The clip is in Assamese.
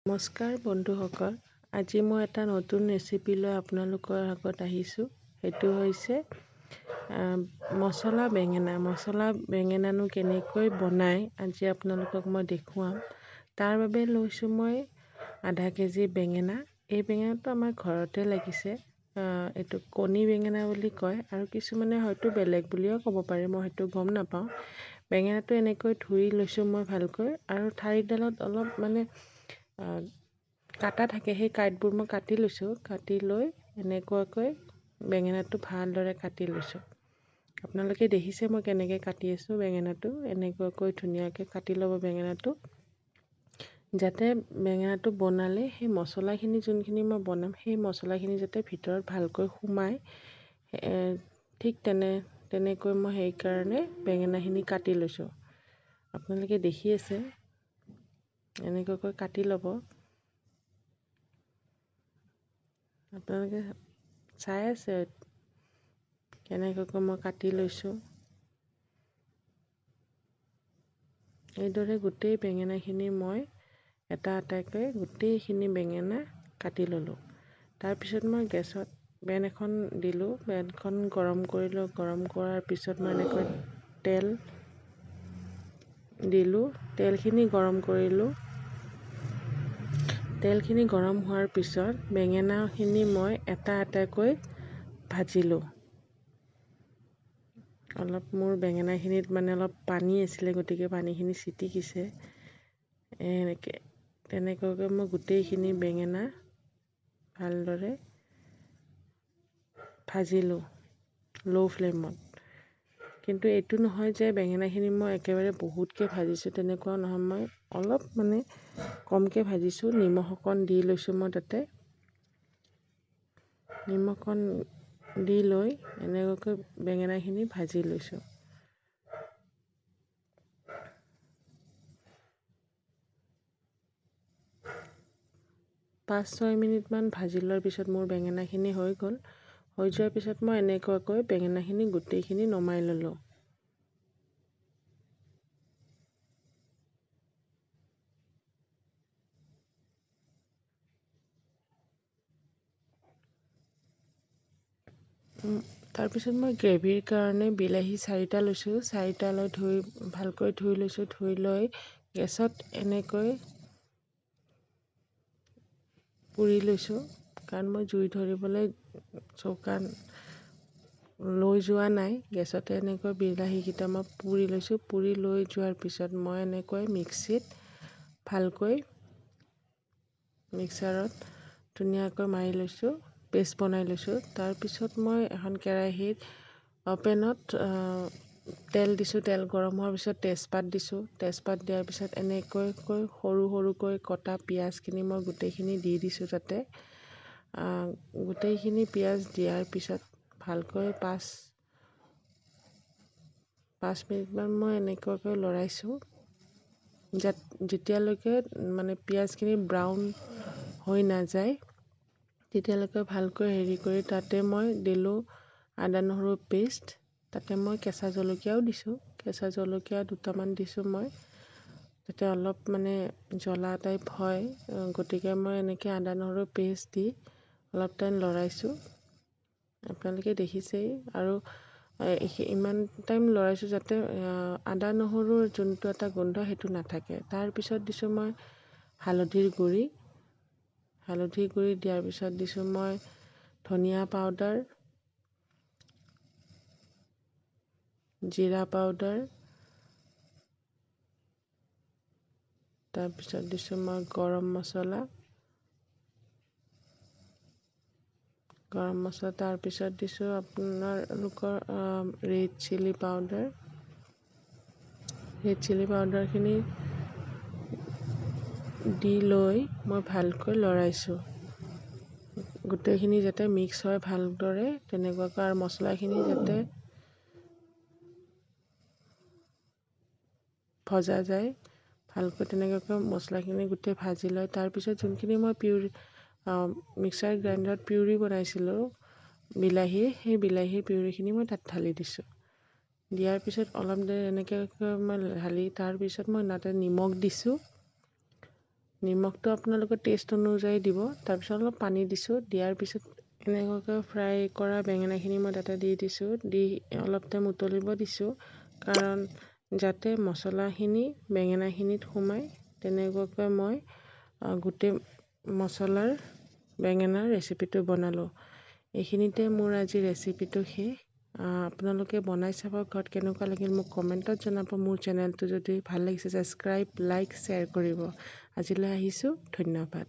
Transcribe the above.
নমস্কাৰ বন্ধুসকল, আজি মই এটা নতুন ৰেচিপি লৈ আপোনালোকৰ আগত আহিছোঁ। সেইটো হৈছে মছলা বেঙেনা। মছলা বেঙেনানো কেনেকৈ বনায় আজি আপোনালোকক মই দেখুৱাম। তাৰ বাবে লৈছোঁ মই আধা কেজি বেঙেনা। এই বেঙেনাটো আমাৰ ঘৰতে লাগিছে। এইটো কণী বেঙেনা বুলি কয় আৰু কিছুমানে হয়তো বেলেগ বুলিও ক'ব পাৰে, মই সেইটো গম নাপাওঁ। বেঙেনাটো এনেকৈ ধুই লৈছোঁ মই ভালকৈ, আৰু ঠাৰিডালত অলপ কাটা থাকে, সেই কাঁইটবোৰ মই কাটি লৈছোঁ। কাটি লৈ এনেকুৱাকৈ বেঙেনাটো ভালদৰে কাটি লৈছোঁ। আপোনালোকে দেখিছে মই কেনেকৈ কাটি আছোঁ বেঙেনাটো। এনেকুৱাকৈ ধুনীয়াকৈ কাটি ল'ব বেঙেনাটো, যাতে বেঙেনাটো বনালে সেই মছলাখিনি যোনখিনি মই বনাম সেই মছলাখিনি যাতে ভিতৰত ভালকৈ সোমায়, ঠিক তেনেকৈ মই সেইকাৰণে বেঙেনাখিনি কাটি লৈছোঁ। আপোনালোকে দেখি আছে, এনেকুৱাকৈ কাটি ল'ব। আপোনালোকে চাই আছে কেনেকুৱাকৈ মই কাটি লৈছোঁ। এইদৰে গোটেই বেঙেনাখিনি মই এটা এটাকৈ গোটেইখিনি বেঙেনা কাটি ল'লোঁ। তাৰপিছত মই গেছত পেন এখন দিলোঁ। পেনখন গৰম কৰিলোঁ। গৰম কৰাৰ পিছত মই এনেকৈ তেল দিলোঁ। তেলখিনি গৰম কৰিলোঁ। তেলখিনি গৰম হোৱাৰ পিছত বেঙেনাখিনি মই এটা এটাকৈ ভাজিলোঁ। অলপ মোৰ বেঙেনাখিনিত অলপ পানী আছিলে, গতিকে পানীখিনি ছিটিকিছে। তেনেকুৱাকৈ মই গোটেইখিনি বেঙেনা ভালদৰে ভাজিলোঁ ল' ফ্লেমত। কিন্তু এইটো নহয় যে বেঙেনাখিনি মই একেবাৰে বহুতকৈ ভাজিছোঁ, তেনেকুৱা নহয়। মই অলপ কমকৈ ভাজিছোঁ। নিমখ অকণ দি লৈছোঁ মই তাতে। নিমখ অকণ দি লৈ এনেকুৱাকৈ বেঙেনাখিনি ভাজি লৈছোঁ। পাঁচ 6 মিনিটমান ভাজি লোৱাৰ পিছত মোৰ বেঙেনাখিনি হৈ গ'ল। হৈ যোৱাৰ পিছত মই এনেকুৱাকৈ বেঙেনাখিনি গোটেইখিনি নমাই ল'লোঁ। তাৰপিছত মই গ্ৰেভিৰ কাৰণে বিলাহী 4টা লৈছোঁ। 4টা লৈ ভালকৈ ধুই লৈছোঁ। ধুই লৈ গেছত এনেকৈ পুৰি লৈছোঁ, কাৰণ মই জুই ধৰিবলৈ চৌকা লৈ যোৱা নাই। গেছতে এনেকৈ বিলাহীকেইটা মই পুৰি লৈছোঁ। পুৰি লৈ যোৱাৰ পিছত মই এনেকৈ মিক্সাৰত ধুনীয়াকৈ মাৰি লৈছোঁ, পেষ্ট বনাই লৈছোঁ। তাৰপিছত মই এখন কেৰাহীত পেনত তেল দিছোঁ। তেল গৰম হোৱাৰ পিছত তেজপাত দিছোঁ। তেজপাত দিয়াৰ পিছত এনেকৈ সৰু সৰুকৈ কটা পিঁয়াজখিনি মই গোটেইখিনি দি দিছোঁ তাতে। গোটেইখিনি পিঁয়াজ দিয়াৰ পিছত ভালকৈ 5 মিনিটমান মই এনেকুৱাকৈ লৰাইছোঁ, যেতিয়ালৈকে পিঁয়াজখিনি ব্ৰাউন হৈ নাযায়, তেতিয়ালৈকে ভালকৈ তাতে মই দিলোঁ আদা নহৰু পেষ্ট। তাতে মই কেঁচা জলকীয়াও দিছোঁ। কেঁচা জলকীয়া 2টামান দিছোঁ মই, যাতে অলপ জ্বলা টাইপ হয়। গতিকে মই এনেকৈ আদা নহৰু পেষ্ট দি অলপ টাইম লৰাইছোঁ। আপোনালোকে দেখিছেই। আৰু ইমান টাইম লৰাইছোঁ যাতে আদা নহৰুৰ যোনটো এটা গোন্ধ সেইটো নাথাকে। তাৰপিছত দিছোঁ মই হালধিৰ গুড়ি। হালধিৰ গুড়ি দিয়াৰ পিছত দিছোঁ মই ধনিয়া পাউডাৰ, জিৰা পাউডাৰ, তাৰপিছত দিছোঁ মই গৰম মছলা। তাৰপিছত দিছোঁ আপোনালোকৰ red chilli powder. Red chilli পাউডাৰখিনি দি লৈ মই ভালকৈ লৰাইছোঁ। গোটেইখিনি যাতে মিক্স হয় ভালদৰে, তেনেকুৱাকৈ, আৰু মছলাখিনি যাতে ভজা যায় ভালকৈ, তেনেকুৱাকৈ মছলাখিনি গোটেই ভাজি লয়। তাৰপিছত যোনখিনি মই মিক্সাৰ গ্ৰাইণ্ডাৰত পিউৰি বনাইছিলোঁ বিলাহীৰ, সেই বিলাহীৰ পিউৰিখিনি মই তাত ঢালি দিছোঁ। দিয়াৰ পিছত অলপ দেৰি এনেকৈ মই ঢালি, তাৰপিছত মই তাতে নিমখ দিছোঁ। নিমখটো আপোনালোকৰ টেষ্ট অনুযায়ী দিব। তাৰপিছত অলপ পানী দিছোঁ। দিয়াৰ পিছত এনেকুৱাকৈ ফ্ৰাই কৰা বেঙেনাখিনি মই তাতে দি দিছোঁ। দি অলপ টাইম উতলিব দিছোঁ, কাৰণ যাতে মছলাখিনি বেঙেনাখিনিত সোমায় তেনেকুৱাকৈ মই গোটেই মছলাৰ বেঙেনাৰ ৰেচিপিটো বনালোঁ। এইখিনিতে মোৰ আজি ৰেচিপিটো শেষ। আপোনালোকে বনাই চাব, ঘৰত কেনেকুৱা লাগিল মোক কমেণ্টত জনাব। মোৰ চেনেলটো যদি ভাল লাগিছে ছাবস্ক্ৰাইব, লাইক, শ্বেয়াৰ কৰিব। আজিলৈ আহিছোঁ, ধন্যবাদ।